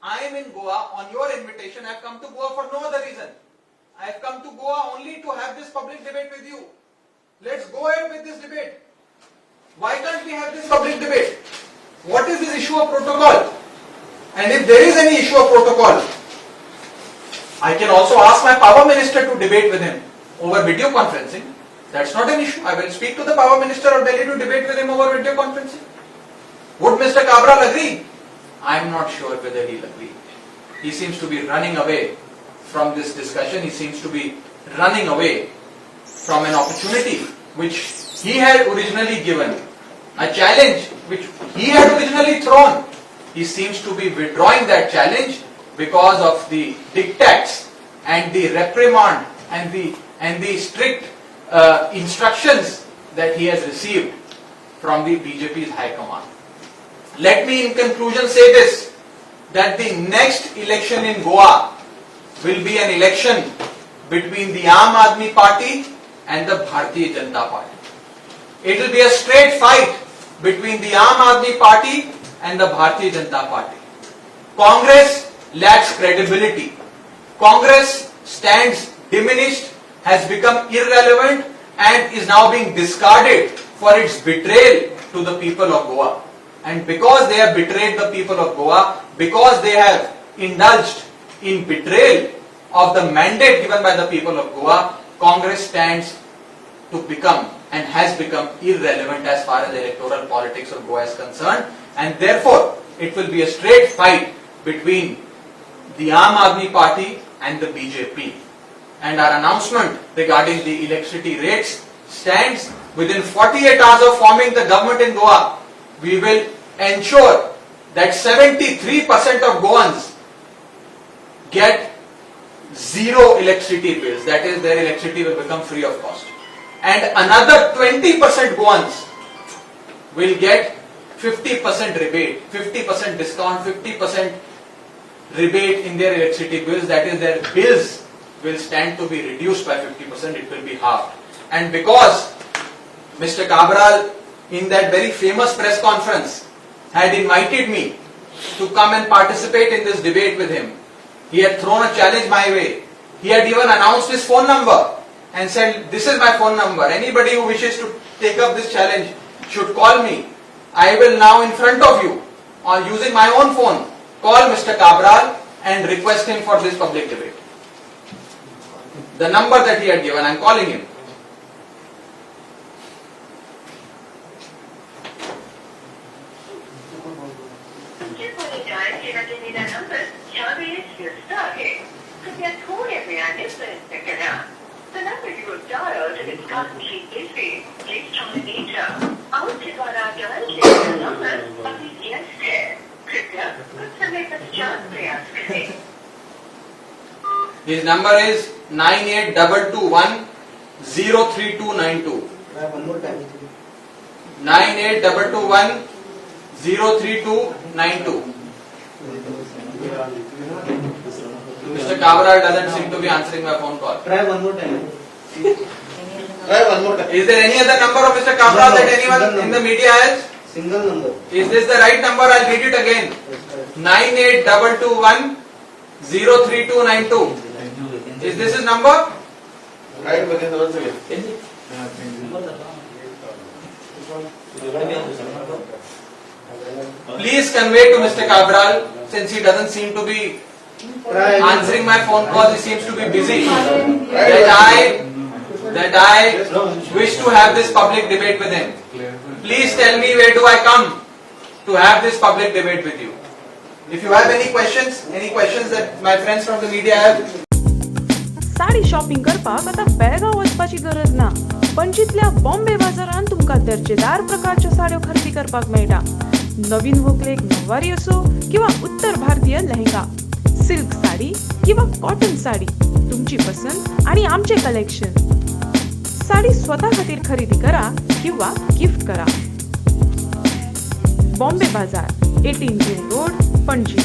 I am in Goa on your invitation. I have come to Goa for no other reason. I have come to Goa only to have this public debate with you. Let's go ahead with this debate. Why can't we have this public debate? What is this issue of protocol? And if there is any issue of protocol, I can also ask my power minister to debate with him over video conferencing. That's not an issue. I will speak to the power minister of Delhi to debate with him over video conferencing. Would Mr. Cabral agree? I am not sure whether he'll agree. He seems to be running away from this discussion. He seems to be running away from an opportunity which he had originally given, a challenge which he had originally thrown. He seems to be withdrawing that challenge because of the dictats and the reprimand and the strict instructions that he has received from the BJP's high command. Let me in conclusion say this, that the next election in Goa will be an election between the Aam Aadmi Party and the Bharatiya Janata Party. It will be a straight fight between the Aam Aadmi Party and the Bharatiya Janata Party. Congress lacks credibility. Congress stands diminished, has become irrelevant and is now being discarded for its betrayal to the people of Goa. And because they have betrayed the people of Goa, because they have indulged in betrayal of the mandate given by the people of Goa, Congress stands to become and has become irrelevant as far as electoral politics of Goa is concerned, and therefore it will be a straight fight between the Aam Aadmi Party and the BJP. And our announcement regarding the electricity rates stands. Within 48 hours of forming the government in Goa, we will ensure that 73% of Goans get zero electricity bills. That is, their electricity will become free of cost. And another 20% Goans will get 50% rebate, 50% discount, 50% rebate in their electricity bills. That is, their bills will stand to be reduced by 50%, it will be halved. And because Mr. Cabral in that very famous press conference had invited me to come and participate in this debate with him, he had thrown a challenge my way. He had even announced his phone number and said, this is my phone number. Anybody who wishes to take up this challenge should call me. I will now in front of you, on using my own phone, call Mr. Cabral and request him for this public debate. The number that he had given, I am calling him. The number you have dialed is currently busy. Please try later. आपके द्वारा dial किया गया number अभी व्यस्त है. कृपया कुछ समय पश्चात प्रयास करें. His number is 9822103292. One more time. 9822103292. Mr. Cabral doesn't seem to be answering my phone call. Try one more time. Try one more time. Is there any other number of Mr. Cabral that anyone in the media has? Single number. Is this the right number? I'll read it again. 9822103292. Is this his number? Right, but then once again. Please convey to Mr. Cabral, since he doesn't seem to be answering my phone calls, he seems to be busy, that I wish to have this public debate with him. Please tell me, where do I come to have this public debate with you? If you have any questions that my friends from the media have. Sari shopping करपाक आता बेळगांव वचपाची गरज ना. पणजीतल्या बॉम्बे बाजारात तुमका दर्जेदार प्रकारच्या साड्यो खरेदी करपाक मेळटा. नवीन व्हंकलेक नववारी असो किंवा उत्तर भारतीय लेहंगा, सिल्क साडी किंवा कॉटन साडी, तुमची पसंत आणि आमचे कलेक्शन. साडी स्वतः खातीर खरेदी करा किंवा गिफ्ट करा. बॉम्बे बाजार, 18 जेल रोड, पणजी.